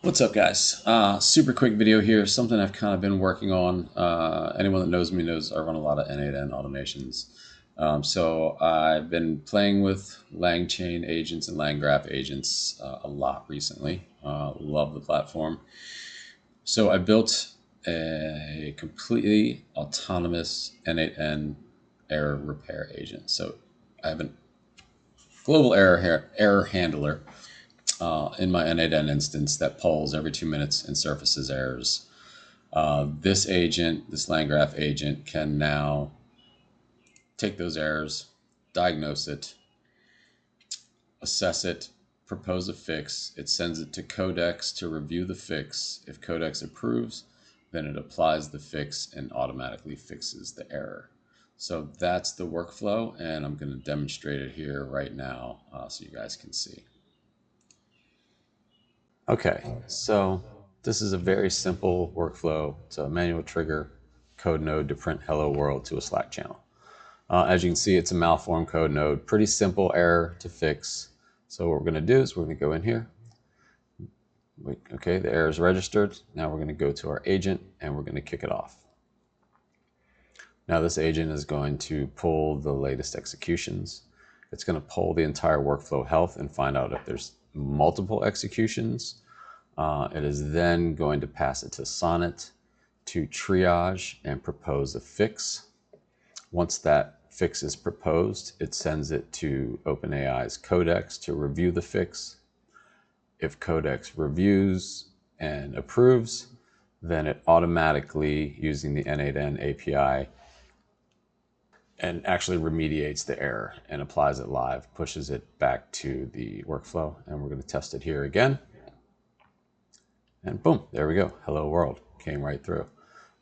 What's up, guys? Super quick video here. Something I've kind of been working on. Anyone that knows me knows I run a lot of n8n automations. So I've been playing with LangChain agents and LangGraph agents a lot recently. Love the platform. So I built a completely autonomous n8n error repair agent. So I have a global error handler in my n8n instance that polls every 2 minutes and surfaces errors. This agent, this LangGraph agent, can now take those errors, diagnose it, assess it, propose a fix. It sends it to Codex to review the fix. If Codex approves, then it applies the fix and automatically fixes the error. So that's the workflow, and I'm going to demonstrate it here right now so you guys can see. Okay, so this is a very simple workflow. It's a manual trigger code node to print hello world to a Slack channel. As you can see, it's a malformed code node. Pretty simple error to fix. So what we're going to do is we're going to go in here. Okay, the error is registered. Now we're going to go to our agent and we're going to kick it off. Now this agent is going to pull the latest executions. It's going to pull the entire workflow health and find out if there's multiple executions. It is then going to pass it to Sonnet to triage and propose a fix. Once that fix is proposed, it sends it to OpenAI's Codex to review the fix. If Codex reviews and approves, then it automatically, using the n8n API, and actually remediates the error and applies it live, pushes it back to the workflow. And we're going to test it here again. And boom, there we go. Hello world came right through.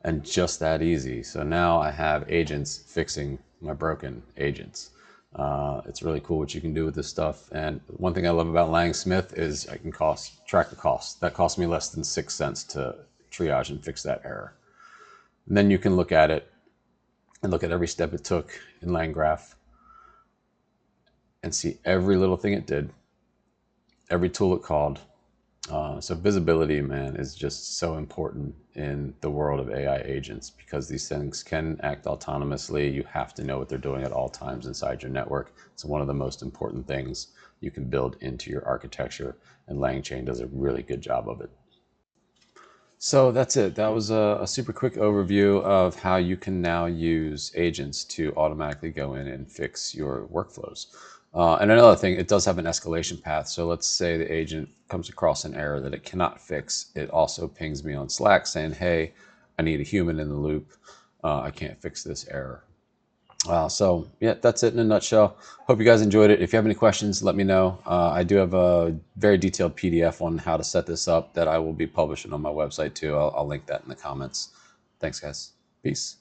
And just that easy. So now I have agents fixing my broken agents. It's really cool what you can do with this stuff. And one thing I love about LangSmith is I can track the cost. That cost me less than 6 cents to triage and fix that error. And then you can look at it and look at every step it took in LangGraph and see every little thing it did, every tool it called. So visibility, man, is just so important in the world of AI agents because these things can act autonomously. You have to know what they're doing at all times inside your network. It's one of the most important things you can build into your architecture, and LangChain does a really good job of it. So that's it. That was a super quick overview of how you can now use agents to automatically go in and fix your workflows. And another thing, it does have an escalation path. So let's say the agent comes across an error that it cannot fix. It also pings me on Slack saying, hey, I need a human in the loop. I can't fix this error. So yeah, that's it in a nutshell. Hope you guys enjoyed it. If you have any questions, let me know. I do have a very detailed PDF on how to set this up that I will be publishing on my website too. I'll link that in the comments. Thanks, guys. Peace.